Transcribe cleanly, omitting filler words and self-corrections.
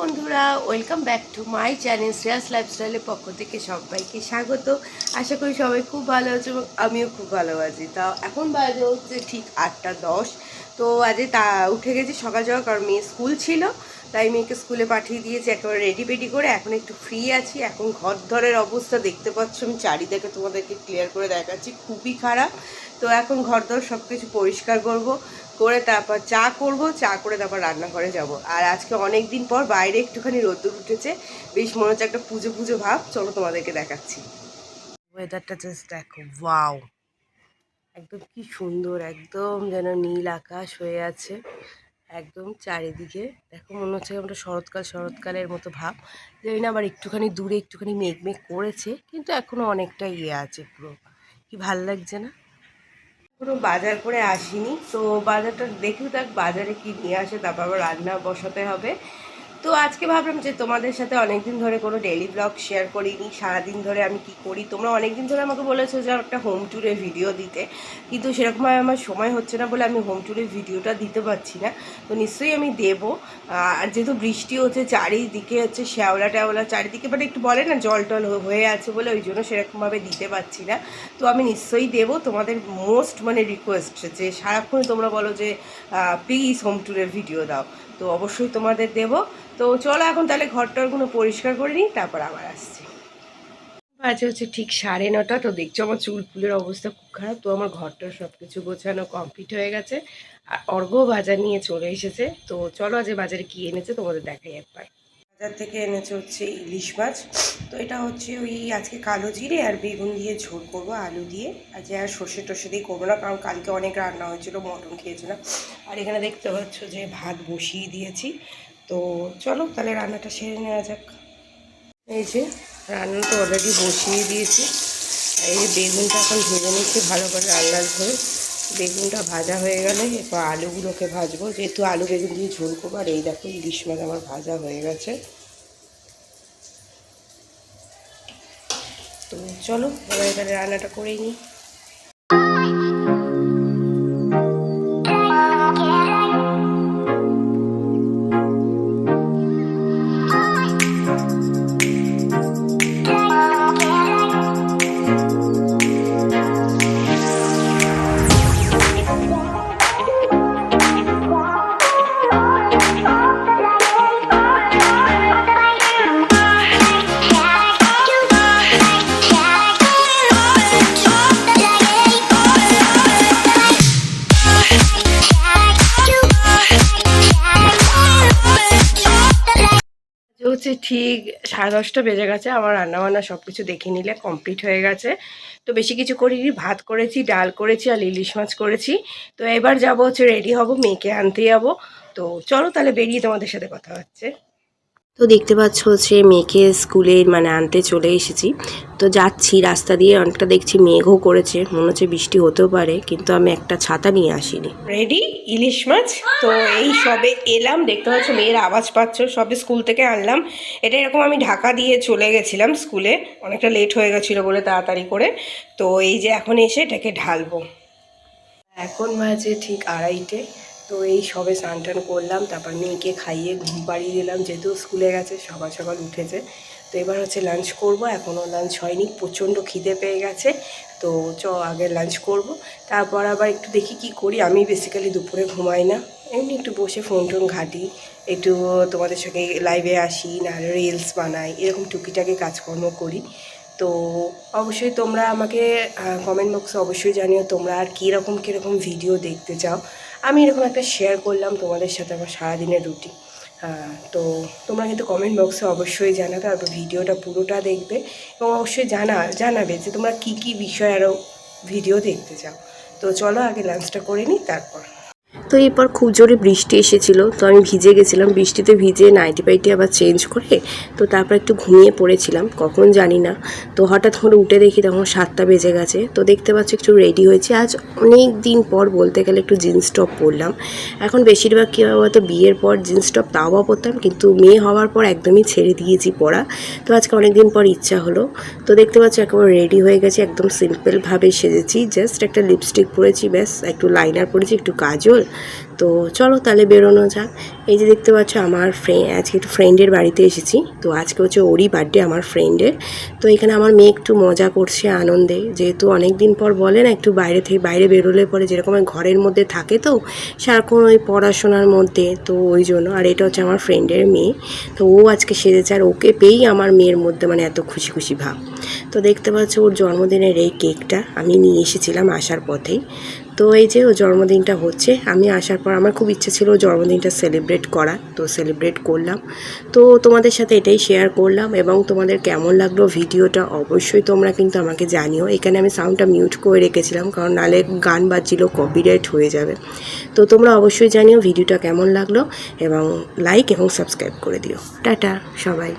বন্ধুরা, welcome back to my channel Shreyas লাইফস্টাইলের পক্ষ থেকে সবাইকে স্বাগত। আশা করি সবাই খুব ভালো আছে এবং আমিও খুব ভালো আছি। তা এখন বাজে হচ্ছে ঠিক 8:10। তো আজ উঠে গেছি সকাল সকাল, কারণ মেয়ে স্কুল ছিল, তাই মেয়েকে স্কুলে পাঠিয়ে দিয়েছি একেবারে রেডি পেডি করে। এখন একটু ফ্রি আছি। এখন ঘর ধরের অবস্থা দেখতে পাচ্ছ, আমি চারিদিকে তোমাদেরকে ক্লিয়ার করে দেখাচ্ছি, খুবই খারাপ। তো এখন ঘর ধর সব কিছু পরিষ্কার করে তারপর চা করব, চা করে তারপর রান্নাঘরে যাব। আর আজকে অনেক দিন পর বাইরে একটুখানি রোদ্দুর উঠেছে, বেশ মনে হচ্ছে একটা পুজো পুজো ভাব। চলো তোমাদেরকে দেখাচ্ছি। ওয়েদারটা জাস্ট দেখো, ওয়াও, একদম কি সুন্দর, একদম যেন নীল আকাশ হয়ে আছে একদম চারিদিকে। দেখো মনে হচ্ছে আমরা শরৎকালের মতো ভাব। জানি না, আবার একটুখানি দূরে একটুখানি মেঘ মেঘ করেছে, কিন্তু এখনো অনেকটা আছে পুরো। কি ভাল লাগছে না? কোনো বাজার করে আসিনি, তো বাজারটা দেখেও থাক বাজারে কি নিয়ে আসে, তারপর আবার রান্না বসাতে হবে। তো আজকে ভাবলাম যে তোমাদের সাথে অনেকদিন ধরে কোনো ডেইলি ব্লগ শেয়ার করিনি, সারাদিন ধরে আমি কি করি। তোমরা অনেকদিন ধরে আমাকে বলেছো যে একটা হোম ট্যুরের ভিডিও দিতে, কিন্তু সেরকমভাবে আমার সময় হচ্ছে না বলে আমি হোম ট্যুরের ভিডিওটা দিতে পারছি না। তো নিশ্চয়ই আমি দেবো। আর যেহেতু বৃষ্টি হচ্ছে চারিদিকে, হচ্ছে শ্যাওলা ট্যাওলা চারিদিকে, মানে একটু বলে না জল টল হয়ে আছে বলে, ওই জন্য সেরকমভাবে দিতে পারছি না। তো আমি নিশ্চয়ই দেবো। তোমাদের মোস্ট রিকোয়েস্ট যে সারাক্ষণ তোমরা বলো যে প্লিজ হোম ট্যুরের ভিডিও দাও, তো অবশ্যই তোমাদের দেবো। তো চলো এখন তাহলে ঘরটরগুলো পরিষ্কার করে নিই, তারপর আবার আসছি। আজ হচ্ছে ঠিক 9:30। তো দেখছো আমার চুল ফুলের অবস্থা খুব খারাপ। তো আমার ঘরটার সব কিছু গোছানো কমপ্লিট হয়ে গেছে, আর অর্ঘ্য বাজার নিয়ে চলে এসেছে। তো চলো আজ বাজারে কি এনেছে তোমাদের দেখাই একবার। বাজার থেকে এনেছে হচ্ছে ইলিশ মাছ। তো এটা হচ্ছে ওই আজকে কালো জিরে আর বেগুন দিয়ে ঝোল করবো, আলু দিয়ে। আজ আর সর্ষে টর্ষে দিয়ে করবো না, কারণ কালকে অনেক রান্না হয়েছিল, মটন খেয়েছিলাম। আর এখানে দেখতে পাচ্ছ যে ভাত বসিয়ে দিয়েছি। তো চলো তাহলে রান্নাটা সেরে নেওয়া যাক। এই যে রান্না তো অলরেডি বসিয়ে দিয়েছি। এই যে বেগুনটা এখন ভেজে নিচ্ছি ভালো করে, লাল লাল করে। বেগুনটা ভাজা হয়ে গেলে এরপর আলুগুলোকে ভাজবো, যেহেতু আলু বেগুন দিয়ে ঝোল করবো। আর এই দেখো ইলিশ মাছ আমার ভাজা হয়ে গেছে। তো চলো এবার এখানে রান্নাটা করেই নিই। হচ্ছে ঠিক 10:30 বেজে গেছে। আমার রান্নাবান্না সব কিছু দেখে নিলে কমপ্লিট হয়ে গেছে। তো বেশি কিছু করিনি, ভাত করেছি, ডাল করেছি আর ইলিশ মাছ করেছি। তো এবার যাবো হচ্ছে রেডি হব, মেয়েকে আনতে যাবো। তো চলো তাহলে বেরিয়ে তোমাদের সাথে কথা হচ্ছে। তো দেখতে পাচ্ছ হচ্ছে মেয়েকে স্কুলে আনতে চলে এসেছি। তো যাচ্ছি রাস্তা দিয়ে, অনেকটা দেখছি মেঘও করেছে, মনে হচ্ছে বৃষ্টি হতেও পারে, কিন্তু আমি একটা ছাতা নিয়ে আসিনি। রেডি ইলিশ মাছ। তো এই সবে এলাম, দেখতে পাচ্ছ মেয়ের আওয়াজ পাচ্ছ, সবে স্কুল থেকে আনলাম। এটা এরকম আমি ঢাকা দিয়ে চলে গেছিলাম স্কুলে, অনেকটা লেট হয়ে গেছিলো বলে তাড়াতাড়ি করে। তো এই যে এখন এসে এটাকে ঢালবো। এখন বাজে ঠিক 2:30। তো এই সবে স্নান টান করলাম, তারপর মেয়েকে খাইয়ে ঘুম পাড়িয়ে দিলাম, যেহেতু স্কুলে গেছে সকাল সকাল উঠেছে। তো এবার হচ্ছে লাঞ্চ করব, এখনও লাঞ্চ হয়নি, প্রচণ্ড খিদে পেয়ে গেছে। তো আগে লাঞ্চ করব, তারপর আবার একটু দেখি কি করি। আমি বেসিক্যালি দুপুরে ঘুমাই না, এমনি একটু বসে ফোন টোন ঘাঁটি, একটু তোমাদের সঙ্গে লাইভে আসি, না রিলস বানাই, এরকম টুকিটাকি কাজকর্ম করি। তো অবশ্যই তোমরা আমাকে কমেন্ট বক্সে অবশ্যই জানিও তোমরা আর কীরকম ভিডিও দেখতে চাও। আমি এরকম একটা শেয়ার করলাম তোমাদের সাথে আমার সারাদিনের রুটিন। তোমরা কিন্তু কমেন্ট বক্সে অবশ্যই জানাবে, তারপর ভিডিওটা পুরোটা দেখবে এবং অবশ্যই জানাবে যে তোমরা কী বিষয় আরও ভিডিও দেখতে চাও। তো চলো আগে লাঞ্চটা করে নিই তারপর। তো এরপর খুব জোরে বৃষ্টি এসেছিলো, তো আমি ভিজে গেছিলাম, বৃষ্টিতে ভিজে নাইটি পাইটি আবার চেঞ্জ করে তো তারপর একটু ঘুমিয়ে পড়েছিলাম, কখন জানি না। তো হঠাৎ করে উঠে দেখি তখন 7টা বেজে গেছে। তো দেখতে পাচ্ছি একটু রেডি হয়েছি, আজ অনেক দিন পর বলতে গেলে একটু জিন্স টপ পরলাম। এখন বেশিরভাগ কী হয় হয়তো বিয়ের পর জিন্স টপ তাও পরতাম, কিন্তু মেয়ে হওয়ার পর একদমই ছেড়ে দিয়েছি পরা। তো আজকে অনেক দিন পর ইচ্ছা হলো। তো দেখতে পাচ্ছি একেবারে রেডি হয়ে গেছি, একদম সিম্পলভাবে সেজেছি, জাস্ট একটা লিপস্টিক পরেছি, ব্যাস একটু লাইনার পরেছি, একটু কাজল। তো চলো তাহলে বেরোনো যাক। এই যে দেখতে পাচ্ছ আমার আজকে একটু ফ্রেন্ডের বাড়িতে এসেছি। তো আজকে হচ্ছে ওরই বার্থডে, আমার ফ্রেন্ডের। তো এখানে আমার মেয়ে একটু মজা করছে আনন্দে, যেহেতু অনেক দিন পর বলে না একটু বাইরে বেরোলে পরে যেরকম ঘরের মধ্যে থাকে তো সারাক্ষণ ওই পড়াশোনার মধ্যে, তো ওই জন্য। আর এটা হচ্ছে আমার ফ্রেন্ডের মেয়ে, তো ও আজকে সেজেছে, আর ওকে পেয়েই আমার মেয়ের মধ্যে মানে এত খুশি খুশি ভাব। তো দেখতে পাচ্ছ ওর জন্মদিনের এই কেকটা আমি নিয়ে এসেছিলাম আসার পথেই। তো এই যে ও জন্মদিনটা হচ্ছে, আমি আসার পর আমার খুব ইচ্ছে ছিল জন্মদিনটা সেলিব্রেট করার, তো সেলিব্রেট করলাম। তো তোমাদের সাথে এটাই শেয়ার করলাম, এবং তোমাদের কেমন লাগলো ভিডিওটা অবশ্যই তোমরা কিন্তু আমাকে জানিও। এখানে আমি সাউন্ডটা মিউট করে রেখেছিলাম, কারণ নালে গান বাজছিল কপিরাইট হয়ে যাবে। তো তোমরা অবশ্যই জানিও ভিডিওটা কেমন লাগলো, এবং লাইক এবং সাবস্ক্রাইব করে দিও। টাটা সবাই।